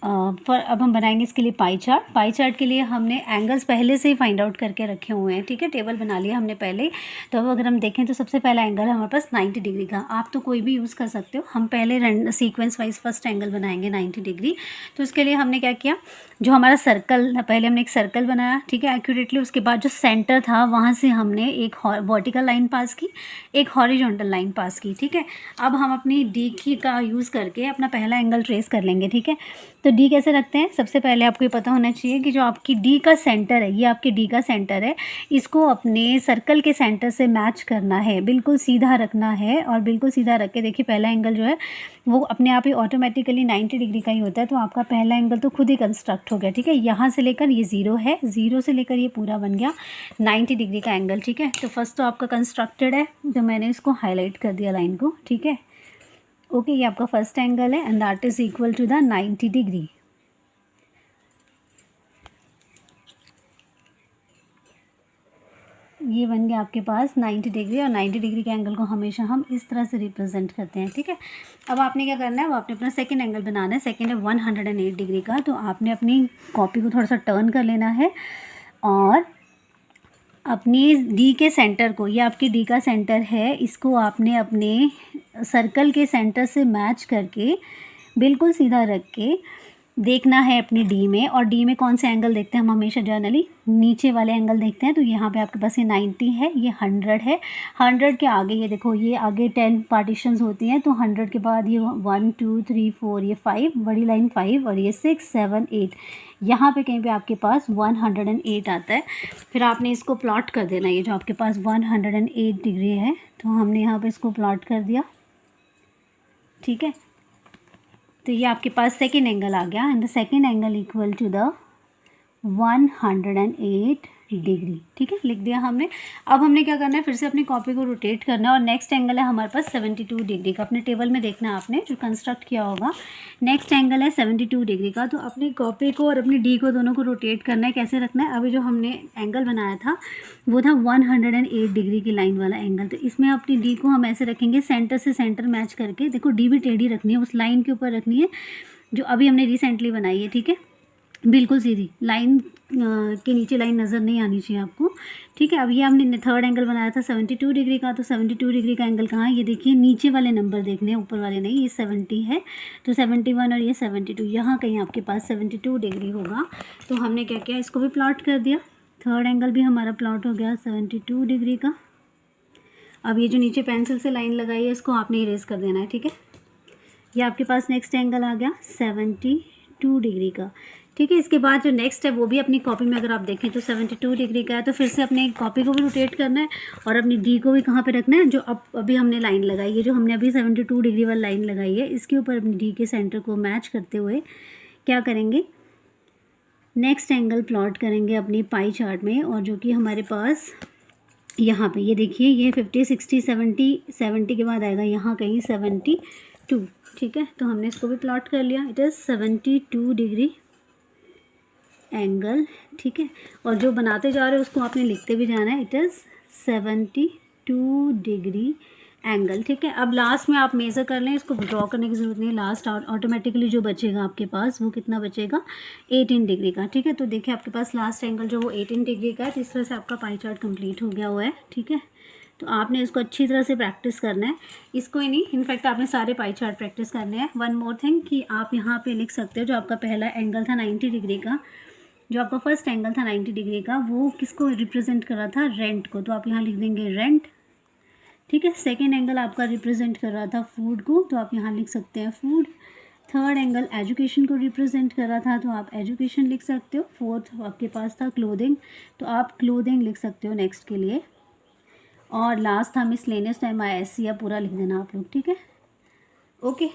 अब हम बनाएंगे इसके लिए पाई चार्ट। पाई चार्ट के लिए हमने एंगल्स पहले से ही फाइंड आउट करके रखे हुए हैं, ठीक है, टेबल बना लिया हमने पहले। तो अब अगर हम देखें तो सबसे पहला एंगल है हमारे पास 90 डिग्री का। आप तो कोई भी यूज़ कर सकते हो, हम पहले सीक्वेंस वाइज फर्स्ट एंगल बनाएंगे 90 डिग्री। तो उसके लिए हमने क्या किया, जो हमारा सर्कल, पहले हमने एक सर्कल बनाया, ठीक है, एक्यूरेटली। उसके बाद जो सेंटर था वहाँ से हमने एक वर्टिकल लाइन पास की, एक हॉरिजॉन्टल लाइन पास की, ठीक है। अब हम अपनी डी की का यूज़ करके अपना पहला एंगल ट्रेस कर लेंगे, ठीक है। तो डी कैसे रखते हैं, सबसे पहले आपको ये पता होना चाहिए कि जो आपकी डी का सेंटर है, ये आपकी डी का सेंटर है, इसको अपने सर्कल के सेंटर से मैच करना है, बिल्कुल सीधा रखना है। और बिल्कुल सीधा रख के देखिए पहला एंगल जो है वो अपने आप ही ऑटोमेटिकली 90 डिग्री का ही होता है। तो आपका पहला एंगल तो खुद ही कंस्ट्रक्ट हो गया, ठीक है। यहाँ से लेकर ये 0 है, 0 से लेकर ये पूरा बन गया 90 डिग्री का एंगल, ठीक है। तो फर्स्ट तो आपका कंस्ट्रक्टेड है, तो मैंने इसको हाईलाइट कर दिया लाइन को, ठीक है। ओके, ये आपका फर्स्ट एंगल है and that is equal to the 90 degree. ये बन गया आपके पास 90 डिग्री, और 90 डिग्री के एंगल को हमेशा हम इस तरह से रिप्रेजेंट करते हैं, ठीक है। अब आपने क्या करना है, अब आपने अपना सेकंड एंगल बनाना है। सेकंड है 108 डिग्री का। तो आपने अपनी कॉपी को थोड़ा सा टर्न कर लेना है और अपनी डी के सेंटर को, ये आपकी डी का सेंटर है, इसको आपने अपने सर्कल के सेंटर से मैच करके बिल्कुल सीधा रख के देखना है अपनी डी में। और डी में कौन से एंगल देखते हैं हम हमेशा जनरली, नीचे वाले एंगल देखते हैं। तो यहाँ पे आपके पास ये 90 है, ये 100 है। 100 के आगे ये देखो, ये आगे 10 पार्टीशंस होती हैं। तो 100 के बाद ये 1 2 3 4, ये 5 बड़ी लाइन 5, और ये 6 7 8, यहाँ पे कहीं पे आपके पास 108 आता है। फिर आपने इसको प्लॉट कर देना, ये जो आपके पास 108 डिग्री है, तो हमने यहाँ पे इसको प्लॉट कर दिया, ठीक है। तो ये आपके पास सेकेंड एंगल आ गया and the second angle equal to the 108 degree, ठीक है, लिख दिया हमने। अब हमने क्या करना है, फिर से अपनी कॉपी को रोटेट करना है और नेक्स्ट एंगल है हमारे पास 72 डिग्री का। अपने टेबल में देखना है आपने जो कंस्ट्रक्ट किया होगा, नेक्स्ट एंगल है 72 डिग्री का। तो अपनी कॉपी को और अपनी डी को दोनों को रोटेट करना है। कैसे रखना है, अभी जो हमने एंगल बनाया था वो था 108 डिग्री की लाइन वाला एंगल। तो इसमें अपनी डी को हम ऐसे रखेंगे, सेंटर से सेंटर मैच करके। देखो डी भी टेढ़ी रखनी है, उस लाइन के ऊपर रखनी है जो अभी हमने रिसेंटली बनाई है, ठीक है, बिल्कुल सीधी लाइन के नीचे लाइन नज़र नहीं आनी चाहिए आपको, ठीक है। अब ये हमने थर्ड एंगल बनाया था 72 डिग्री का। तो 72 डिग्री का एंगल कहाँ है, ये देखिए नीचे वाले नंबर देखने हैं, ऊपर वाले नहीं। ये 70 है, तो 71 और ये 72, यहाँ कहीं आपके पास 72 डिग्री होगा। तो हमने क्या किया, इसको भी प्लॉट कर दिया। थर्ड एंगल भी हमारा प्लॉट हो गया 72 डिग्री का। अब ये जो नीचे पेंसिल से लाइन लगाई है इसको आपने इरेज कर देना है, ठीक है। ये आपके पास नेक्स्ट एंगल आ गया 72 डिग्री का, ठीक है। इसके बाद जो नेक्स्ट है वो भी अपनी कॉपी में अगर आप देखें तो 72 डिग्री का है। तो फिर से अपने कॉपी को भी रोटेट करना है और अपनी डी को भी कहाँ पे रखना है, जो अभी हमने लाइन लगाई है, जो हमने अभी 72 डिग्री वाली लाइन लगाई है, इसके ऊपर अपनी डी के सेंटर को मैच करते हुए क्या करेंगे, नेक्स्ट एंगल प्लॉट करेंगे अपनी पाई चार्ट में। और जो कि हमारे पास यहाँ पे ये देखिए, ये 50 60 70 के बाद आएगा यहाँ कहीं 72, ठीक है। तो हमने इसको भी प्लॉट कर लिया, इट इज़ 72 डिग्री एंगल, ठीक है। और जो बनाते जा रहे हो उसको आपने लिखते भी जाना है, इट इज़ 72 डिग्री एंगल, ठीक है। अब लास्ट में आप मेज़र कर लें, इसको ड्रॉ करने की ज़रूरत नहीं। लास्ट ऑटोमेटिकली जो बचेगा आपके पास वो कितना बचेगा, 18 डिग्री का, ठीक है। तो देखिए आपके पास लास्ट एंगल जो वो 18 डिग्री का है। तो इस तरह से आपका पाई चार्ट कंप्लीट हो गया हुआ है, ठीक है। तो आपने इसको अच्छी तरह से प्रैक्टिस करना है, इसको ही नहीं, इनफैक्ट आपने सारे पाई चार्ट प्रैक्टिस करने हैं। वन मोर थिंग कि आप यहाँ पे लिख सकते हो, जो आपका पहला एंगल था 90 डिग्री का, जो आपका फर्स्ट एंगल था 90 डिग्री का, वो किसको रिप्रेजेंट कर रहा था, रेंट को। तो आप यहाँ लिख देंगे रेंट, ठीक है। सेकेंड एंगल आपका रिप्रेजेंट कर रहा था फूड को, तो आप यहाँ लिख सकते हैं फूड। थर्ड एंगल एजुकेशन को रिप्रेजेंट कर रहा था, तो आप एजुकेशन लिख सकते हो। फोर्थ आपके पास था क्लोथिंग, तो आप क्लोथिंग लिख सकते हो नेक्स्ट के लिए। और लास्ट था मिसलेनियस टाइम ISC, या पूरा लिख देना आप लोग, ठीक है। ओके।